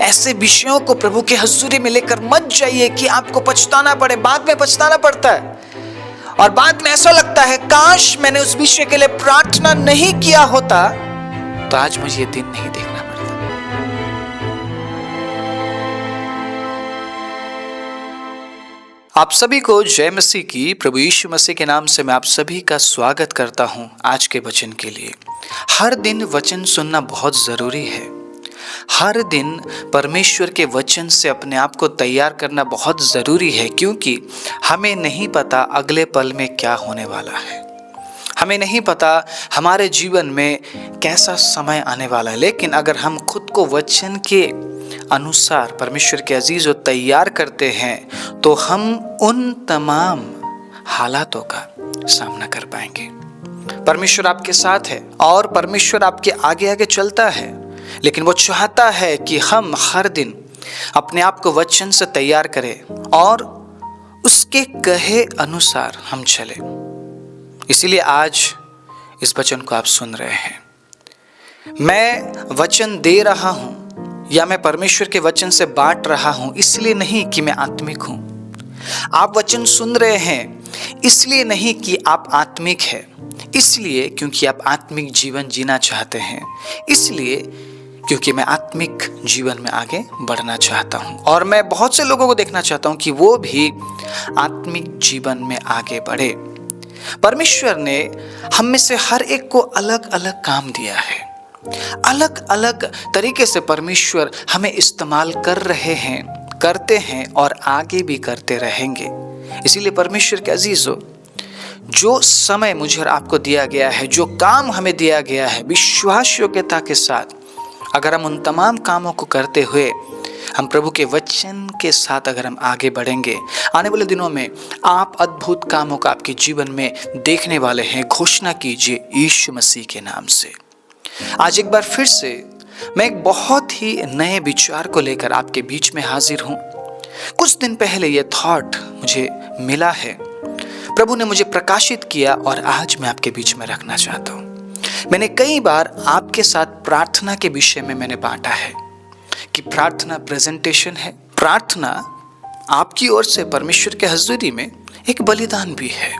ऐसे विषयों को प्रभु के हजूरी में लेकर मत जाइए कि आपको पछताना पड़े। बाद में पछताना पड़ता है और बाद में ऐसा लगता है काश मैंने उस विषय के लिए प्रार्थना नहीं किया होता तो आज मुझे ये दिन नहीं देखना पड़ता। आप सभी को जय मसीह की। प्रभु यीशु मसीह के नाम से मैं आप सभी का स्वागत करता हूं आज के वचन के लिए। हर दिन वचन सुनना बहुत ज़रूरी है। हर दिन परमेश्वर के वचन से अपने आप को तैयार करना बहुत ज़रूरी है, क्योंकि हमें नहीं पता अगले पल में क्या होने वाला है। हमें नहीं पता हमारे जीवन में कैसा समय आने वाला है। लेकिन अगर हम खुद को वचन के अनुसार परमेश्वर के अजीज़ों तैयार करते हैं तो हम उन तमाम हालातों का सामना कर पाएंगे। परमेश्वर आपके साथ है और परमेश्वर आपके आगे आगे चलता है, लेकिन वो चाहता है कि हम हर दिन अपने आप को वचन से तैयार करें और उसके कहे अनुसार हम चलें। इसीलिए आज इस वचन को आप सुन रहे हैं। मैं वचन दे रहा हूं या मैं परमेश्वर के वचन से बांट रहा हूं इसलिए नहीं कि मैं आत्मिक हूं। आप वचन सुन रहे हैं इसलिए नहीं कि आप आत्मिक हैं, इसलिए क्योंकि आप आत्मिक जीवन जीना चाहते हैं, इसलिए क्योंकि मैं आत्मिक जीवन में आगे बढ़ना चाहता हूं। और मैं बहुत से लोगों को देखना चाहता हूं कि वो भी आत्मिक जीवन में आगे बढ़े। परमेश्वर ने हम में से हर एक को अलग अलग काम दिया है। अलग अलग तरीके से परमेश्वर हमें इस्तेमाल कर रहे हैं, करते हैं और आगे भी करते रहेंगे। इसीलिए परमेश्वर के अजीजों, जो समय मुझे और आपको दिया गया है, जो काम हमें दिया गया है, विश्वास योग्यता के साथ अगर हम उन तमाम कामों को करते हुए हम प्रभु के वचन के साथ अगर हम आगे बढ़ेंगे, आने वाले दिनों में आप अद्भुत कामों का आपके जीवन में देखने वाले हैं। घोषणा कीजिए यीशु मसीह के नाम से। आज एक बार फिर से मैं एक बहुत ही नए विचार को लेकर आपके बीच में हाजिर हूँ। कुछ दिन पहले ये थॉट मुझे मिला है, प्रभु ने मुझे प्रकाशित किया और आज मैं आपके बीच में रखना चाहता हूँ। मैंने कई बार आपके साथ प्रार्थना के विषय में मैंने बांटा है कि प्रार्थना प्रेजेंटेशन है। प्रार्थना आपकी ओर से परमेश्वर के हजूरी में एक बलिदान भी है।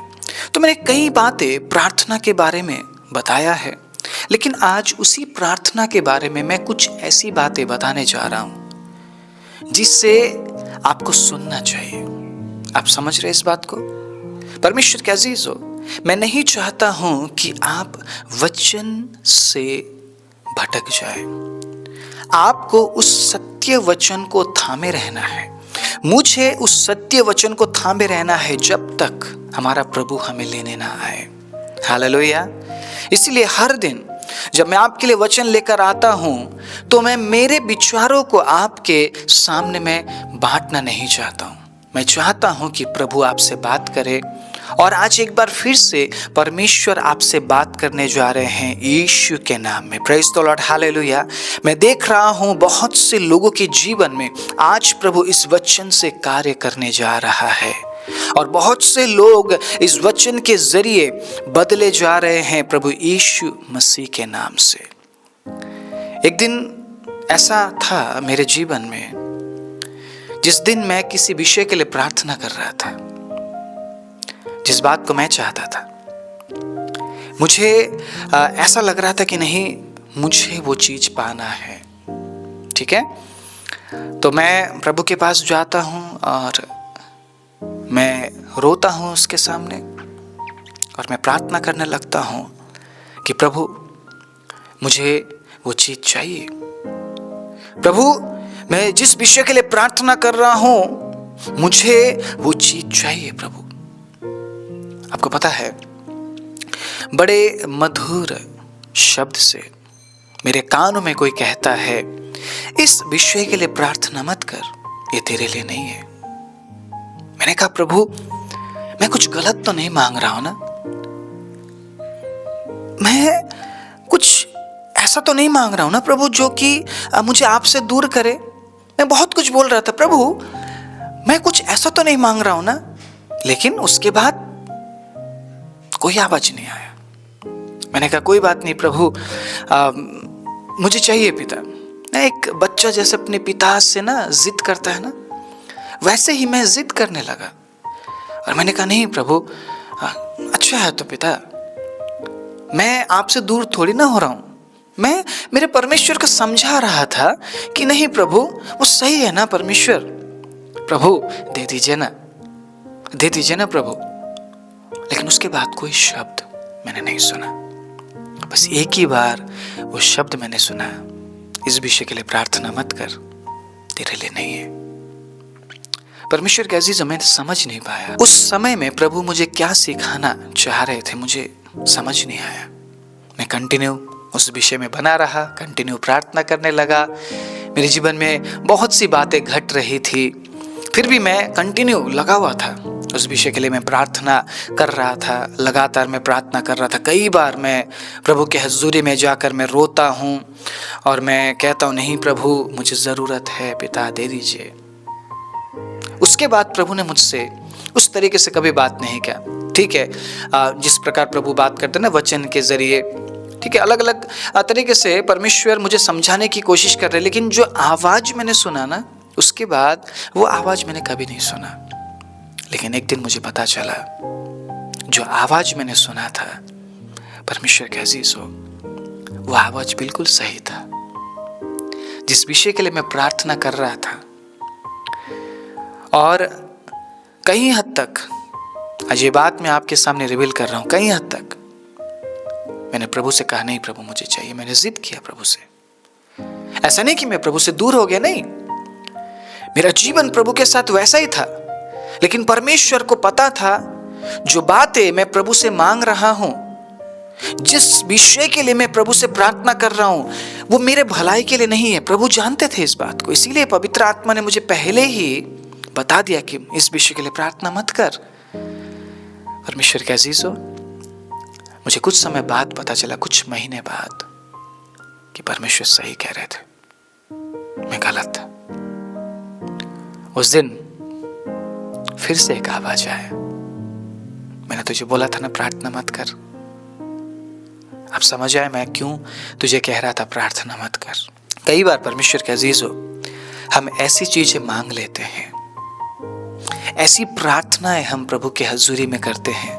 तो मैंने कई बातें प्रार्थना के बारे में बताया है, लेकिन आज उसी प्रार्थना के बारे में मैं कुछ ऐसी बातें बताने जा रहा हूं जिससे आपको सुनना चाहिए। आप समझ रहे इस बात को? परमेश्वर के अजीजों, मैं नहीं चाहता हूं कि आप वचन से भटक जाए। आपको उस सत्य वचन को थामे रहना है। मुझे उस सत्य वचन को थामे रहना है जब तक हमारा प्रभु हमें लेने ना आए। हालेलुया। इसलिए हर दिन जब मैं आपके लिए वचन लेकर आता हूं तो मैं मेरे विचारों को आपके सामने में बांटना नहीं चाहता हूं। मैं चाहता हूं कि प्रभु आपसे बात करे। और आज एक बार फिर से परमेश्वर आपसे बात करने जा रहे हैं यीशु के नाम में। Praise the Lord, hallelujah. मैं देख रहा हूं बहुत से लोगों के जीवन में आज प्रभु इस वचन से कार्य करने जा रहा है और बहुत से लोग इस वचन के जरिए बदले जा रहे हैं प्रभु यीशु मसीह के नाम से। एक दिन ऐसा था मेरे जीवन में जिस दिन मैं किसी विषय के लिए प्रार्थना कर रहा था, जिस बात को मैं चाहता था। मुझे ऐसा लग रहा था कि नहीं, मुझे वो चीज पाना है। ठीक है, तो मैं प्रभु के पास जाता हूं और मैं रोता हूं उसके सामने और मैं प्रार्थना करने लगता हूं कि प्रभु मुझे वो चीज चाहिए। प्रभु, मैं जिस विषय के लिए प्रार्थना कर रहा हूं मुझे वो चीज चाहिए। प्रभु, आपको पता है, बड़े मधुर शब्द से मेरे कानों में कोई कहता है, इस विषय के लिए प्रार्थना मत कर, ये तेरे लिए नहीं है। मैंने कहा, प्रभु मैं कुछ गलत तो नहीं मांग रहा हूं ना? मैं कुछ ऐसा तो नहीं मांग रहा हूं ना प्रभु जो कि मुझे आपसे दूर करे? मैं बहुत कुछ बोल रहा था, प्रभु मैं कुछ ऐसा तो नहीं मांग रहा हूं ना? लेकिन उसके बाद कोई आवाज नहीं आया। मैंने कहा, कोई बात नहीं प्रभु, मुझे चाहिए पिता, ना एक बच्चा जैसे अपने पिता से ना जिद करता है ना, वैसे ही मैं जिद करने लगा। और मैंने कहा नहीं प्रभु, अच्छा है तो पिता, मैं आपसे दूर थोड़ी ना हो रहा हूं। मैं मेरे परमेश्वर को समझा रहा था कि नहीं प्रभु, वो सही है ना परमेश्वर, प्रभु दे दीजिए ना, दे दीजिए ना प्रभु। लेकिन उसके बाद कोई शब्द मैंने नहीं सुना। बस एक ही बार वो शब्द मैंने सुना, इस विषय के लिए प्रार्थना मत कर, तेरे लिए नहीं है। परमेश्वर के अजीज, मैं समझ नहीं पाया उस समय में प्रभु मुझे क्या सिखाना चाह रहे थे, मुझे समझ नहीं आया। मैं कंटिन्यू उस विषय में बना रहा, कंटिन्यू प्रार्थना करने लगा। मेरे जीवन में बहुत सी बातें घट रही थी, फिर भी मैं कंटिन्यू लगा हुआ था उस विषय के लिए। मैं प्रार्थना कर रहा था, लगातार मैं प्रार्थना कर रहा था। कई बार मैं प्रभु के हजूरी में जाकर मैं रोता हूँ और मैं कहता हूँ नहीं प्रभु, मुझे ज़रूरत है, पिता दे दीजिए। उसके बाद प्रभु ने मुझसे उस तरीके से कभी बात नहीं किया। ठीक है, जिस प्रकार प्रभु बात करते हैं ना वचन के जरिए, ठीक है, अलग अलग तरीके से परमेश्वर मुझे समझाने की कोशिश कर रहे, लेकिन जो आवाज़ मैंने सुना ना, उसके बाद वो आवाज़ मैंने कभी नहीं सुना। लेकिन एक दिन मुझे पता चला, जो आवाज़ मैंने सुना था परमेश्वर के अजीज हो, वो आवाज़ बिल्कुल सही था। जिस विषय के लिए मैं प्रार्थना कर रहा था, और कहीं हद तक, आज ये बात मैं आपके सामने रिवील कर रहा हूँ, कहीं हद तक मैंने प्रभु से कहा नहीं प्रभु मुझे चाहिए। मैंने जिद किया प्रभु से। ऐसा नहीं कि मैं प्रभु से दूर हो गया, नहीं, मेरा जीवन प्रभु के साथ वैसा ही था। लेकिन परमेश्वर को पता था जो बातें मैं प्रभु से मांग रहा हूं, जिस विषय के लिए मैं प्रभु से प्रार्थना कर रहा हूं, वो मेरे भलाई के लिए नहीं है। प्रभु जानते थे इस बात को, इसीलिए पवित्र आत्मा ने मुझे पहले ही बता दिया कि इस विषय के लिए प्रार्थना मत कर। परमेश्वर के अजीज हो, मुझे कुछ समय बाद पता चला, कुछ महीने बाद, कि परमेश्वर सही कह रहे थे, मैं गलत था। उस दिन फिर से एक आवाज आया, मैंने तुझे बोला था ना प्रार्थना मत कर। अब समझ आया मैं क्यों तुझे कह रहा था प्रार्थना मत कर। कई बार परमेश्वर के अजीज हो, हम ऐसी चीजें मांग लेते हैं, ऐसी प्रार्थनाएं हम प्रभु के हजूरी में करते हैं,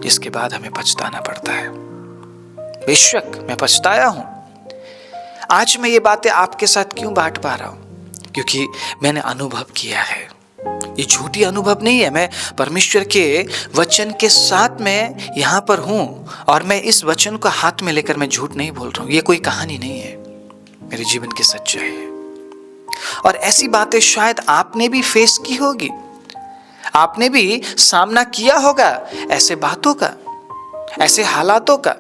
जिसके बाद हमें पछताना पड़ता है। बेशक मैं पछताया हूं। आज मैं ये बातें आपके साथ क्यों बांट पा रहा हूं? क्योंकि मैंने अनुभव किया है। ये झूठी अनुभव नहीं है। मैं परमेश्वर के वचन के साथ में यहाँ पर हूँ, और मैं इस वचन को हाथ में लेकर मैं झूठ नहीं बोल रहा हूँ। ये कोई कहानी नहीं है, मेरे जीवन की सच्चाई है। और ऐसी बातें शायद आपने भी फेस की होगी, आपने भी सामना किया होगा ऐसे बातों का, ऐसे हालातों का।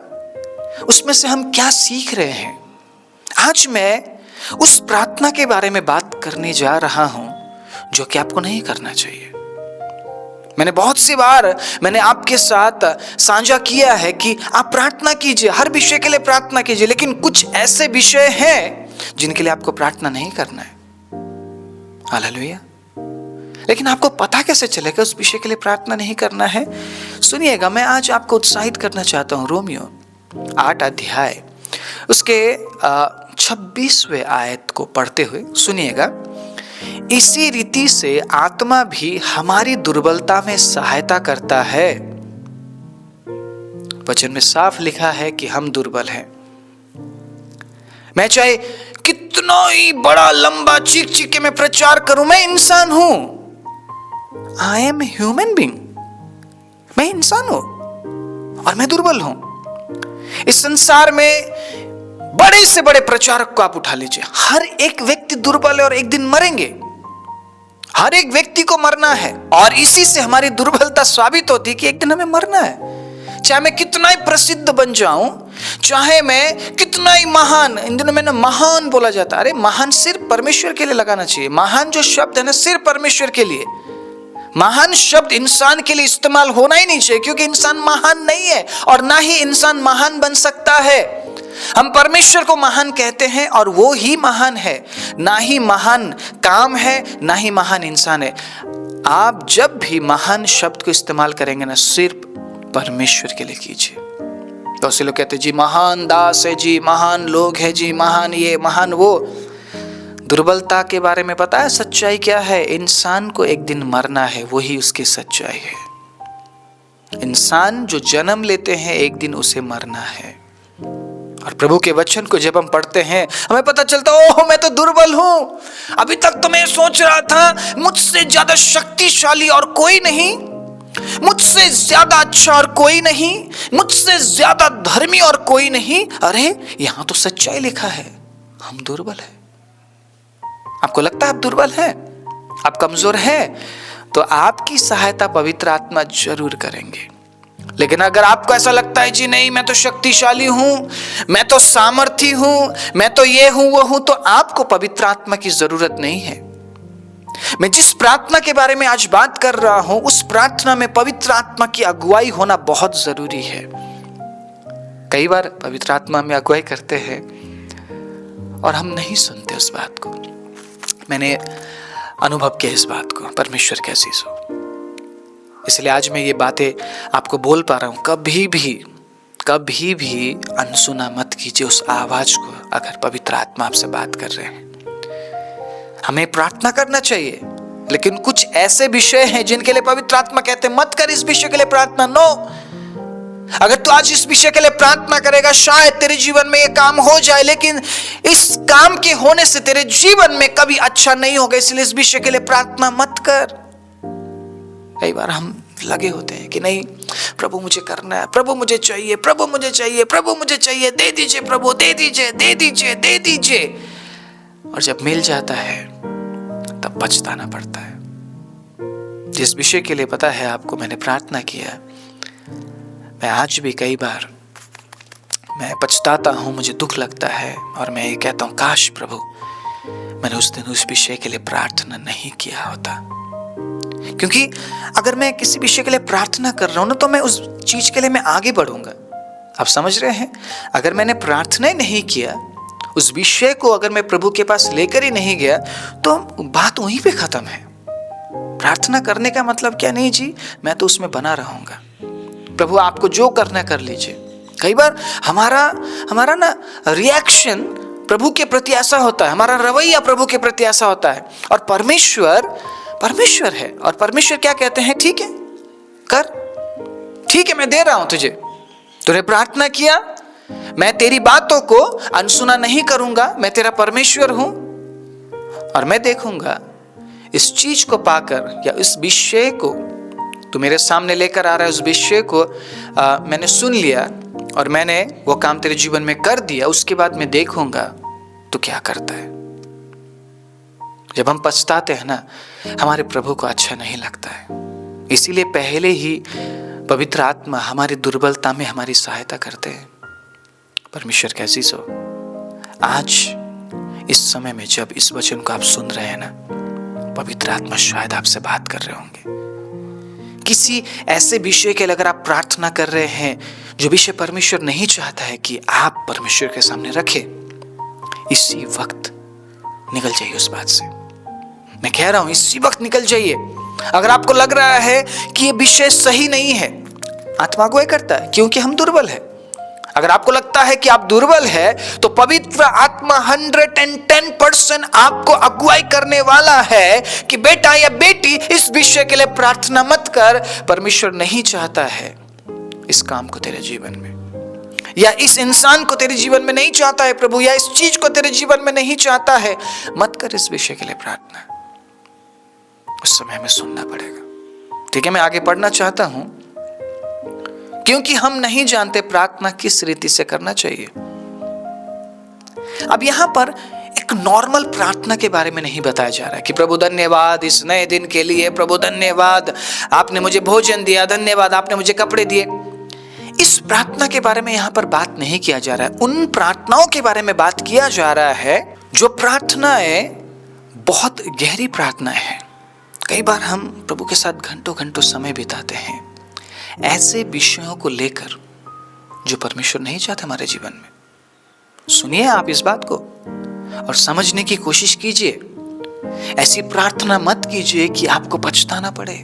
उसमें से हम क्या सीख रहे हैं? आज मैं उस प्रार्थना के बारे में बात करने जा रहा हूं जो कि आपको नहीं करना चाहिए। मैंने बहुत सी बार मैंने आपके साथ साझा किया है कि आप प्रार्थना कीजिए, हर विषय के लिए प्रार्थना कीजिए, लेकिन कुछ ऐसे विषय हैं जिनके लिए आपको प्रार्थना नहीं करना है। हालेलुया। लेकिन आपको पता कैसे चलेगा उस विषय के लिए प्रार्थना नहीं करना है? सुनिएगा, मैं आज आपको उत्साहित करना चाहता हूं। रोमियो 8 अध्याय उसके 26वें आयत को पढ़ते हुए सुनिएगा। इसी रीति से आत्मा भी हमारी दुर्बलता में सहायता करता है। वचन में साफ लिखा है कि हम दुर्बल हैं। मैं चाहे कितना ही बड़ा लंबा चीख चीख के मैं प्रचार करूं, मैं इंसान हूं। आई एम ह्यूमन बीइंग, मैं इंसान हूं और मैं दुर्बल हूं। इस संसार में बड़े से बड़े प्रचारक को आप उठा लीजिए, हर एक व्यक्ति दुर्बल है और एक दिन मरेंगे। हर एक व्यक्ति को मरना है, और इसी से हमारी दुर्बलता साबित होती है कि एक दिन हमें मरना है। चाहे मैं कितना ही प्रसिद्ध बन जाऊं, चाहे मैं कितना ही महान, इन दिनों में ना महान बोला जाता है। अरे महान सिर्फ परमेश्वर के लिए लगाना चाहिए। महान जो शब्द है ना, सिर्फ परमेश्वर के लिए। महान शब्द इंसान के लिए इस्तेमाल होना ही नहीं चाहिए, क्योंकि इंसान महान नहीं है और ना ही इंसान महान बन सकता है। हम परमेश्वर को महान कहते हैं और वो ही महान है, ना ही महान काम है, ना ही महान इंसान है। आप जब भी महान शब्द को इस्तेमाल करेंगे ना, सिर्फ परमेश्वर के लिए कीजिए। तो ऐसे लोग कहते हैं जी महान दास है जी, महान लोग है जी, महान ये महान वो। दुर्बलता के बारे में पता है सच्चाई क्या है? इंसान को एक दिन मरना है, वही उसकी सच्चाई है। इंसान जो जन्म लेते हैं एक दिन उसे मरना है। और प्रभु के वचन को जब हम पढ़ते हैं हमें पता चलता है ओह मैं तो दुर्बल हूं। अभी तक तो मैं सोच रहा था मुझसे ज्यादा शक्तिशाली और कोई नहीं, मुझसे ज्यादा अच्छा और कोई नहीं, मुझसे ज्यादा धर्मी और कोई नहीं। अरे यहां तो सच्चाई लिखा है, हम दुर्बल हैं। आपको लगता है आप दुर्बल हैं, आप कमजोर हैं, तो आपकी सहायता पवित्र आत्मा जरूर करेंगे। लेकिन अगर आपको ऐसा लगता है जी नहीं मैं तो शक्तिशाली हूं, मैं तो सामर्थी हूं, मैं तो ये हूं वो हूं, तो आपको पवित्र आत्मा की जरूरत नहीं है। मैं जिस प्रार्थना के बारे में आज बात कर रहा हूं उस प्रार्थना में पवित्र आत्मा की अगुवाई होना बहुत जरूरी है। कई बार पवित्र आत्मा में अगुवाई करते हैं और हम नहीं सुनते उस बात को। मैंने अनुभव किया इस बात को, परमेश्वर कैसी सो। इसलिए आज मैं ये बातें आपको बोल पा रहा हूं। कभी भी अनसुना मत कीजिए उस आवाज को। अगर पवित्र आत्मा आपसे बात कर रहे हैं, हमें प्रार्थना करना चाहिए, लेकिन कुछ ऐसे विषय हैं जिनके लिए पवित्र आत्मा कहते हैं मत कर इस विषय के लिए प्रार्थना। नो, अगर तू आज इस विषय के लिए प्रार्थना करेगा शायद तेरे जीवन में ये काम हो जाए, लेकिन इस काम के होने से तेरे जीवन में कभी अच्छा नहीं होगा, इसलिए इस विषय के लिए प्रार्थना मत कर। कई बार हम लगे होते हैं कि नहीं प्रभु मुझे करना है, प्रभु मुझे चाहिए, प्रभु मुझे चाहिए, प्रभु मुझे चाहिए, दे दीजिए प्रभु, दे दीजिए, दे दीजिए, दे दीजिए। और जब मिल जाता है तब पछताना पड़ता है। जिस विषय के लिए पता है आपको मैंने प्रार्थना किया, मैं आज भी कई बार मैं पछताता हूं, मुझे दुख लगता है और मैं ये कहता हूं काश प्रभु मैंने उस दिन उस विषय के लिए प्रार्थना नहीं किया होता। क्योंकि अगर मैं किसी विषय के लिए प्रार्थना कर रहा हूं ना तो मैं उस चीज के लिए मैं आगे बढ़ूंगा। आप समझ रहे हैं? अगर मैंने प्रार्थना ही नहीं किया, उस विषय को अगर मैं प्रभु के पास लेकर ही नहीं गया तो बात वहीं पे खत्म है। प्रार्थना करने का मतलब क्या? नहीं जी मैं तो उसमें बना रहूंगा, प्रभु आपको जो करना कर लीजिए। कई बार हमारा ना रिएक्शन प्रभु के प्रति ऐसा होता है, हमारा रवैया प्रभु के प्रति ऐसा होता है। और परमेश्वर है और परमेश्वर क्या कहते हैं? ठीक है कर, ठीक है मैं दे रहा हूं तुझे, तूने प्रार्थना किया, मैं तेरी बातों को अनसुना नहीं करूंगा, मैं तेरा परमेश्वर हूं और मैं देखूंगा इस चीज को पाकर या इस विषय को तू मेरे सामने लेकर आ रहा है, उस विषय को मैंने सुन लिया और मैंने वो काम तेरे जीवन में कर दिया, उसके बाद मैं देखूंगा तू क्या करता है। जब हम पछताते हैं ना हमारे प्रभु को अच्छा नहीं लगता है। इसीलिए पहले ही पवित्र आत्मा हमारी दुर्बलता में हमारी सहायता करते हैं। परमेश्वर कैसी सो। आज इस समय में जब इस वचन को आप सुन रहे हैं ना, पवित्र आत्मा शायद आपसे बात कर रहे होंगे। किसी ऐसे विषय के लिए अगर आप प्रार्थना कर रहे हैं जो विषय परमेश्वर नहीं चाहता है कि आप परमेश्वर के सामने रखें, इसी वक्त निकल जाइए उस बात से। मैं कह रहा हूं इसी वक्त निकल जाइए। अगर आपको लग रहा है कि ये विषय सही नहीं है, आत्मा अगुवाई करता है क्योंकि हम दुर्बल है। अगर आपको लगता है कि आप दुर्बल है तो पवित्र आत्मा 110% आपको अगुवाई करने वाला है कि बेटा या बेटी इस विषय के लिए प्रार्थना मत कर, परमेश्वर नहीं चाहता है इस काम को तेरे जीवन में, या इस इंसान को तेरे जीवन में नहीं चाहता है प्रभु, या इस चीज को तेरे जीवन में नहीं चाहता है, मत कर इस विषय के लिए प्रार्थना। उस समय हमें सुनना पड़ेगा। ठीक है, मैं आगे पढ़ना चाहता हूं क्योंकि हम नहीं जानते प्रार्थना किस रीति से करना चाहिए। अब यहां पर एक नॉर्मल प्रार्थना के बारे में नहीं बताया जा रहा है कि प्रभु धन्यवाद इस नए दिन के लिए, प्रभु धन्यवाद आपने मुझे भोजन दिया, धन्यवाद आपने मुझे कपड़े दिए। इस प्रार्थना के बारे में यहां पर बात नहीं किया जा रहा है। उन प्रार्थनाओं के बारे में बात किया जा रहा है जो प्रार्थनाएं बहुत गहरी प्रार्थनाएं हैं। कई बार हम प्रभु के साथ घंटों घंटों समय बिताते हैं ऐसे विषयों को लेकर जो परमेश्वर नहीं चाहते हमारे जीवन में। सुनिए आप इस बात को और समझने की कोशिश कीजिए। ऐसी प्रार्थना मत कीजिए कि आपको पछताना पड़े।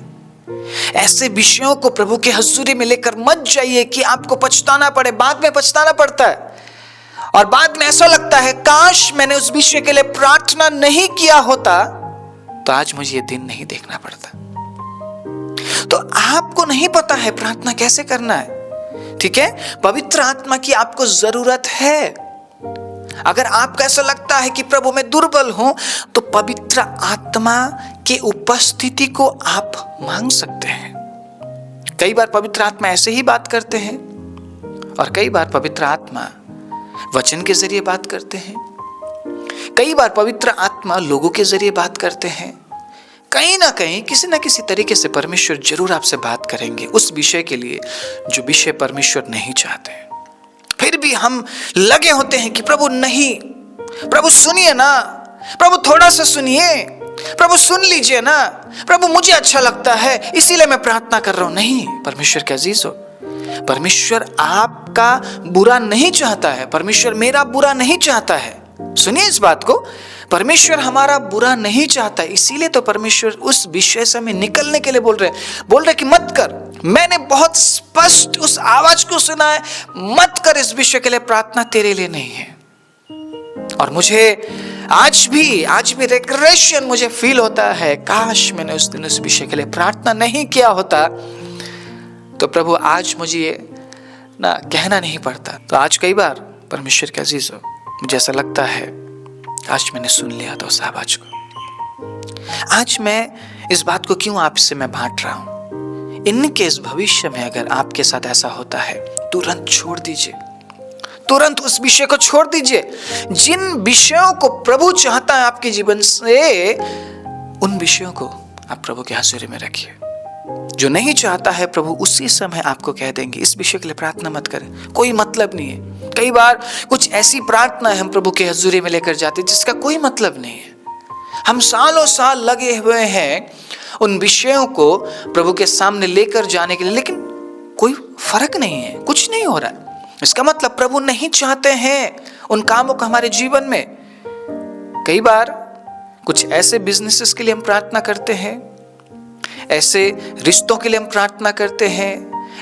ऐसे विषयों को प्रभु के हजूरी में लेकर मत जाइए कि आपको पछताना पड़े। बाद में पछताना पड़ता है और बाद में ऐसा लगता है काश मैंने उस विषय के लिए प्रार्थना नहीं किया होता तो आज मुझे ये दिन नहीं देखना पड़ता। तो आपको नहीं पता है प्रार्थना कैसे करना है, ठीक है? पवित्र आत्मा की आपको जरूरत है। अगर आपको ऐसा लगता है कि प्रभु मैं दुर्बल हूं, तो पवित्र आत्मा की उपस्थिति को आप मांग सकते हैं। कई बार पवित्र आत्मा ऐसे ही बात करते हैं और कई बार पवित्र आत्मा वचन के जरिए बात करते हैं, कई बार पवित्र आत्मा लोगों के जरिए बात करते हैं। कहीं ना कहीं किसी ना किसी तरीके से परमेश्वर जरूर आपसे बात करेंगे उस विषय के लिए जो विषय परमेश्वर नहीं चाहते। फिर भी हम लगे होते हैं कि प्रभु नहीं, प्रभु सुनिए ना, प्रभु थोड़ा सा सुनिए, प्रभु सुन लीजिए ना, प्रभु मुझे अच्छा लगता है इसीलिए मैं प्रार्थना कर रहा हूं। नहीं, परमेश्वर के अजीज हो, परमेश्वर आपका बुरा नहीं चाहता है, परमेश्वर मेरा बुरा नहीं चाहता है। सुनिए इस बात को, परमेश्वर हमारा बुरा नहीं चाहता, इसीलिए तो परमेश्वर उस विषय से हमें निकलने के लिए बोल रहे कि मत कर। मैंने बहुत स्पष्ट उस आवाज को सुना है, मत कर, इस विषय के लिए प्रार्थना तेरे लिए नहीं है। और मुझे आज भी रिग्रेशन मुझे फील होता है, काश मैंने उस दिन उस विषय के लिए प्रार्थना नहीं किया होता तो प्रभु आज मुझे ये ना कहना नहीं पड़ता। तो आज कई बार परमेश्वर के अजीज हो, मुझे ऐसा लगता है आज मैंने सुन लिया था उस आवाज को। आज मैं इस बात को क्यों आपसे मैं बांट रहा हूं? इनके इस भविष्य में अगर आपके साथ ऐसा होता है, तुरंत छोड़ दीजिए, तुरंत उस विषय को छोड़ दीजिए। जिन विषयों को प्रभु चाहता है आपके जीवन से, उन विषयों को आप प्रभु के हाज़िरी में रखिए। जो नहीं चाहता है प्रभु उसी समय आपको कह देंगे इस विषय के लिए प्रार्थना मत करें, कोई मतलब नहीं है। कई बार कुछ ऐसी प्रार्थना हम प्रभु के हजूरी में लेकर जाते हैं जिसका कोई मतलब नहीं है। हम सालों साल लगे हुए हैं उन विषयों को प्रभु के सामने लेकर जाने के लिए, लेकिन कोई फर्क नहीं है, कुछ नहीं हो रहा है। इसका मतलब प्रभु नहीं चाहते हैं उन कामों को हमारे जीवन में। कई बार कुछ ऐसे बिजनेसेस के लिए हम प्रार्थना करते हैं, ऐसे रिश्तों के लिए हम प्रार्थना करते हैं,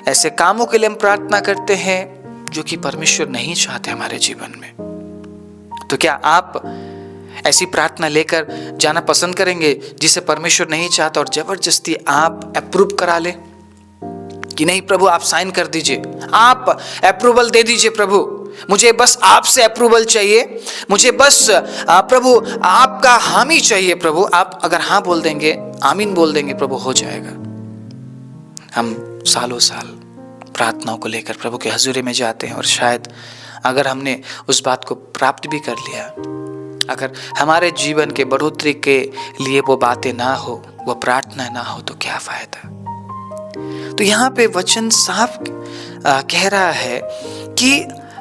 ऐसे कामों के लिए हम प्रार्थना करते हैं जो कि परमेश्वर नहीं चाहते हमारे जीवन में। तो क्या आप ऐसी प्रार्थना लेकर जाना पसंद करेंगे जिसे परमेश्वर नहीं चाहता और जबरदस्ती आप अप्रूव करा ले कि नहीं प्रभु आप साइन कर दीजिए, आप अप्रूवल दे दीजिए, प्रभु मुझे बस आपसे अप्रूवल चाहिए, मुझे बस प्रभु आपका हामी चाहिए, प्रभु आप अगर हाँ बोल देंगे, आमीन बोल देंगे, प्रभु हो जाएगा। हम सालों साल प्रार्थनाओं को लेकर प्रभु के हजूरी में जाते हैं और शायद अगर हमने उस बात को प्राप्त भी कर लिया, अगर हमारे जीवन के बढ़ोतरी के लिए वो बातें ना हो, वो प्रार्थना ना हो, तो क्या फायदा। तो यहाँ पे वचन साफ कह रहा है कि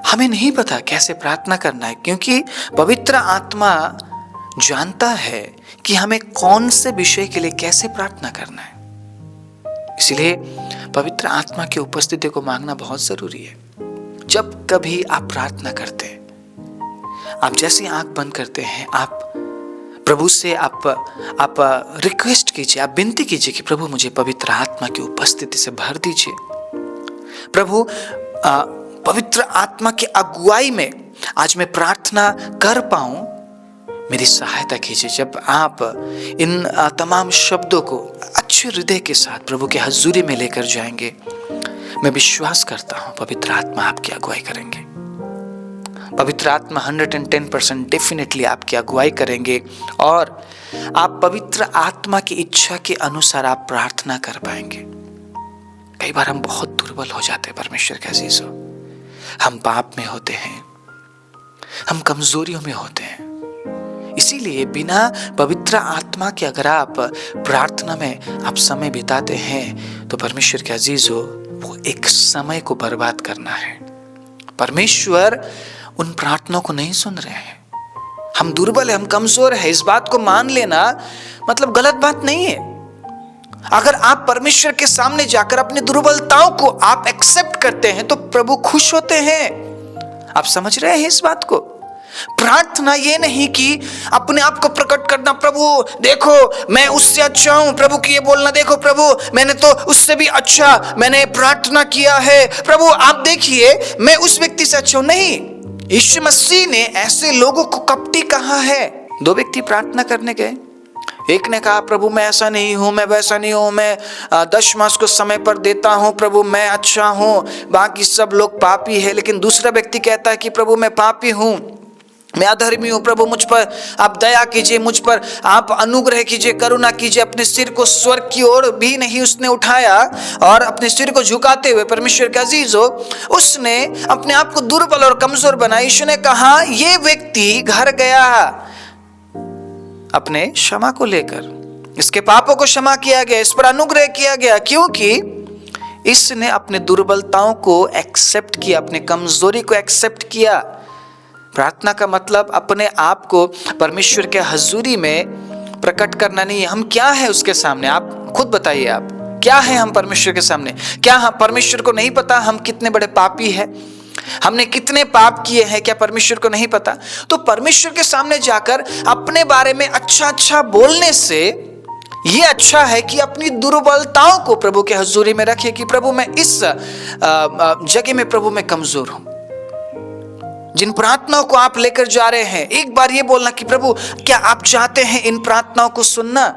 हमें नहीं पता कैसे प्रार्थना करना है, क्योंकि पवित्र आत्मा जानता है कि हमें कौन से विषय के लिए कैसे प्रार्थना करना है। इसलिए पवित्र आत्मा की उपस्थिति को मांगना बहुत जरूरी है। जब कभी आप प्रार्थना करते हैं, आप जैसे आंख बंद करते हैं, आप प्रभु से आप रिक्वेस्ट कीजिए, आप विनती कीजिए कि प्रभु मुझे पवित्र आत्मा की उपस्थिति से भर दीजिए। प्रभु पवित्र आत्मा की अगुवाई में आज मैं प्रार्थना कर पाऊं, मेरी सहायता कीजिए। जब आप इन तमाम शब्दों को अच्छे हृदय के साथ प्रभु के हजूरी में लेकर जाएंगे, मैं विश्वास करता हूं पवित्र आत्मा आपकी अगुवाई करेंगे। पवित्र आत्मा 110% डेफिनेटली आपकी अगुवाई करेंगे और आप पवित्र आत्मा की इच्छा के अनुसार आप प्रार्थना कर पाएंगे। कई बार हम बहुत दुर्बल हो जाते हैं परमेश्वर के अजीजों, हम पाप में होते हैं, हम कमजोरियों में होते हैं। इसीलिए बिना पवित्र आत्मा के अगर आप प्रार्थना में आप समय बिताते हैं तो परमेश्वर के अजीजों, वो एक समय को बर्बाद करना है। परमेश्वर उन प्रार्थनाओं को नहीं सुन रहे हैं। हम दुर्बल है, हम कमजोर है, इस बात को मान लेना मतलब गलत बात नहीं है। अगर आप परमेश्वर के सामने जाकर अपनी दुर्बलताओं को आप एक्सेप्ट करते हैं तो प्रभु खुश होते हैं। आप समझ रहे हैं इस बात को? प्रार्थना ये नहीं कि अपने आप को प्रकट करना, प्रभु देखो मैं उससे अच्छा हूं, प्रभु की ये बोलना, देखो प्रभु मैंने तो उससे भी अच्छा मैंने प्रार्थना किया है, प्रभु आप देखिए मैं उस व्यक्ति से अच्छा हूं। नहीं, यीशु मसीह ने ऐसे लोगों को कपटी कहा है। दो व्यक्ति प्रार्थना करने गए, एक ने कहा प्रभु मैं ऐसा नहीं हूँ, मैं वैसा नहीं हूँ, मैं 10 मास को समय पर देता हूँ, प्रभु मैं अच्छा हूँ, बाकी सब लोग पापी है। लेकिन दूसरा व्यक्ति कहता है कि प्रभु मैं पापी हूँ, मैं अधर्मी हूँ, प्रभु मुझ पर आप दया कीजिए, मुझ पर आप अनुग्रह कीजिए, करुणा कीजिए। अपने सिर को स्वर्ग की ओर भी नहीं उसने उठाया और अपने सिर को झुकाते हुए, परमेश्वर के अजीज हो, उसने अपने आप को दुर्बल और कमजोर बनाया। यीशु ने कहा ये व्यक्ति घर गया अपने क्षमा को लेकर, इसके पापों को क्षमा किया गया, इस पर अनुग्रह किया गया, क्योंकि इसने अपने दुर्बलताओं को एक्सेप्ट किया, अपने कमजोरी को एक्सेप्ट किया। प्रार्थना का मतलब अपने आप को परमेश्वर के हजूरी में प्रकट करना नहीं है। हम क्या है उसके सामने, आप खुद बताइए, आप क्या है हम परमेश्वर के सामने? क्या हम परमेश्वर को नहीं पता हम कितने बड़े पापी हैं, हमने कितने पाप किए हैं? क्या परमेश्वर को नहीं पता? तो परमेश्वर के सामने जाकर अपने बारे में अच्छा अच्छा बोलने से ये अच्छा है कि अपनी दुर्बलताओं को प्रभु के हजूरी में रखिए कि प्रभु मैं इस जगह में प्रभु मैं कमजोर हूं। जिन प्रार्थनाओं को आप लेकर जा रहे हैं, एक बार ये बोलना कि प्रभु क्या आप चाहते हैं इन प्रार्थनाओं को सुनना?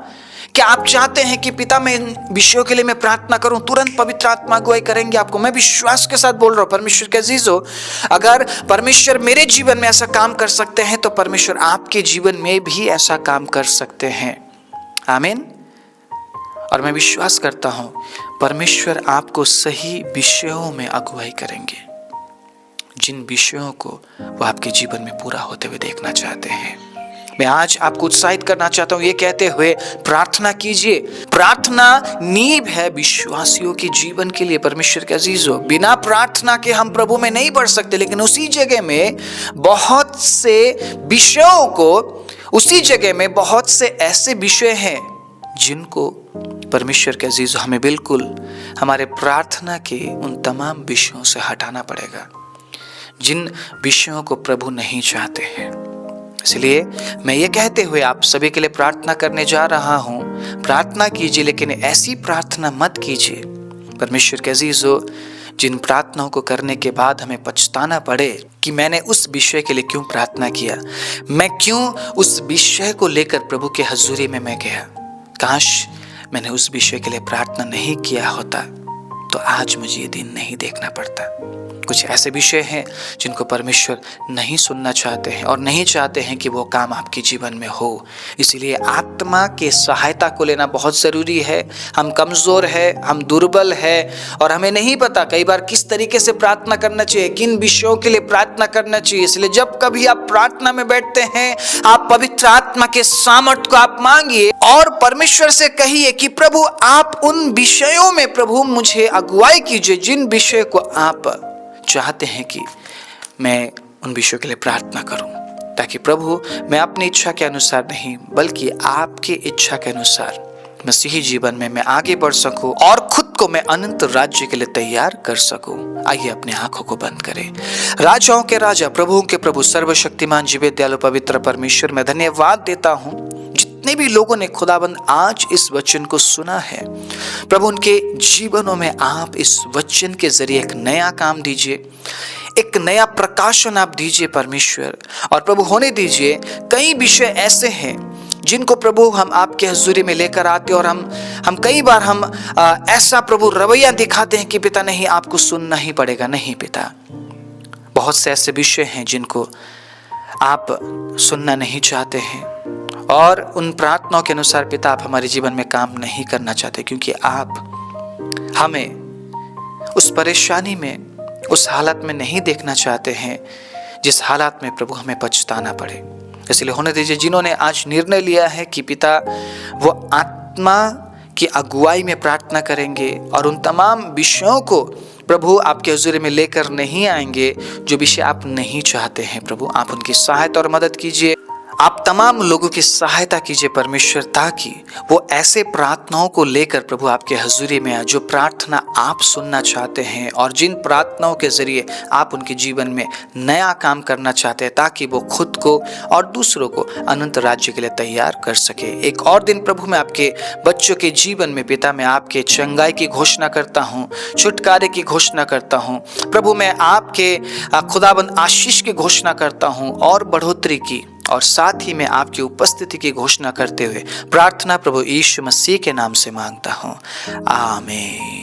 क्या आप चाहते हैं कि पिता मैं इन विषयों के लिए मैं प्रार्थना करूं? तुरंत पवित्र आत्मा अगुवाई करेंगे आपको। मैं विश्वास के साथ बोल रहा हूं, परमेश्वर के अजीजों, अगर परमेश्वर मेरे जीवन में ऐसा काम कर सकते हैं तो परमेश्वर आपके जीवन में भी ऐसा काम कर सकते हैं। आमीन। और मैं विश्वास करता हूं परमेश्वर आपको सही विषयों में अगुवाई करेंगे, जिन विषयों को वो आपके जीवन में पूरा होते हुए देखना चाहते हैं। मैं आज आपको उत्साहित करना चाहता हूं ये कहते हुए, प्रार्थना कीजिए। प्रार्थना नींव है विश्वासियों के जीवन के लिए। परमेश्वर के अजीजों, बिना प्रार्थना के हम प्रभु में नहीं बढ़ सकते। लेकिन उसी जगह में बहुत से विषयों को, उसी जगह में बहुत से ऐसे विषय हैं जिनको परमेश्वर के अजीजों हमें बिल्कुल हमारे प्रार्थना के उन तमाम विषयों से हटाना पड़ेगा, जिन विषयों को प्रभु नहीं चाहते हैं। इसलिए मैं ये कहते हुए आप सभी के लिए प्रार्थना करने जा रहा हूं, प्रार्थना कीजिए, लेकिन ऐसी प्रार्थना मत कीजिए परमेश्वर के अजीजों जिन प्रार्थनाओं को करने के बाद हमें पछताना पड़े कि मैंने उस विषय के लिए क्यों प्रार्थना किया, मैं क्यों उस विषय को लेकर प्रभु के हजूरी में मैं गया। काश मैंने उस विषय के लिए प्रार्थना नहीं किया होता तो आज मुझे ये दिन नहीं देखना पड़ता। कुछ ऐसे विषय हैं जिनको परमेश्वर नहीं सुनना चाहते हैं और नहीं चाहते हैं कि वो काम आपके जीवन में हो। इसलिए आत्मा के सहायता को लेना बहुत ज़रूरी है। हम कमज़ोर है, हम दुर्बल है और हमें नहीं पता कई बार किस तरीके से प्रार्थना करना चाहिए, किन विषयों के लिए प्रार्थना करना चाहिए। इसलिए जब कभी आप प्रार्थना में बैठते हैं, आप पवित्र आत्मा के सामर्थ्य को आप मांगिए और परमेश्वर से कहिए कि प्रभु आप उन विषयों में प्रभु मुझे अगुवाई कीजिए, जिन विषय को आप चाहते हैं कि मैं उन विषयों के लिए प्रार्थना करूं, ताकि प्रभु मैं अपनी इच्छा के अनुसार नहीं बल्कि आपकी इच्छा के अनुसार मसीही जीवन में मैं आगे बढ़ सकूं और खुद को मैं अनंत राज्य के लिए तैयार कर सकूं। आइए अपनी आंखों को बंद करें। राजाओं के राजा, प्रभुओं के प्रभु, सर्वशक्तिमान जीवित दयालु पवित्र परमेश्वर, मैं धन्यवाद देता हूं जितने भी लोगों ने खुदाबंद आज इस वचन को सुना है, प्रभु उनके जीवनों में आप इस वचन के जरिए एक नया काम दीजिए, एक नया प्रकाशन आप दीजिए परमेश्वर। और प्रभु होने दीजिए कई विषय ऐसे हैं जिनको प्रभु हम आपके हजूरी में लेकर आते और हम कई बार हम ऐसा प्रभु रवैया दिखाते हैं कि पिता नहीं, आपको सुनना ही पड़ेगा। नहीं पिता, बहुत से ऐसे विषय हैं जिनको आप सुनना नहीं चाहते हैं और उन प्रार्थनाओं के अनुसार पिता आप हमारे जीवन में काम नहीं करना चाहते, क्योंकि आप हमें उस परेशानी में, उस हालत में नहीं देखना चाहते हैं जिस हालात में प्रभु हमें पछताना पड़े। इसलिए होने दीजिए जिन्होंने आज निर्णय लिया है कि पिता वो आत्मा की अगुवाई में प्रार्थना करेंगे और उन तमाम विषयों को प्रभु आपके हुजूरी में लेकर नहीं आएंगे जो विषय आप नहीं चाहते हैं। प्रभु आप उनकी सहायता और मदद कीजिए। आप तमाम लोगों की सहायता कीजिए परमेश्वर, ताकि वो ऐसे प्रार्थनाओं को लेकर प्रभु आपके हजूरी में आए जो प्रार्थना आप सुनना चाहते हैं, और जिन प्रार्थनाओं के जरिए आप उनके जीवन में नया काम करना चाहते हैं, ताकि वो खुद को और दूसरों को अनंत राज्य के लिए तैयार कर सके। एक और दिन प्रभु मैं आपके बच्चों के जीवन में पिता मैं आपके चंगाई की घोषणा करता हूँ, छुटकारे की घोषणा करता हूँ प्रभु। मैं आपके खुदाबंद आशीष की घोषणा करता हूँ और बढ़ोतरी की, और साथ ही मैं आपकी उपस्थिति की घोषणा करते हुए प्रार्थना प्रभु यीशु मसीह के नाम से मांगता हूँ, आमीन।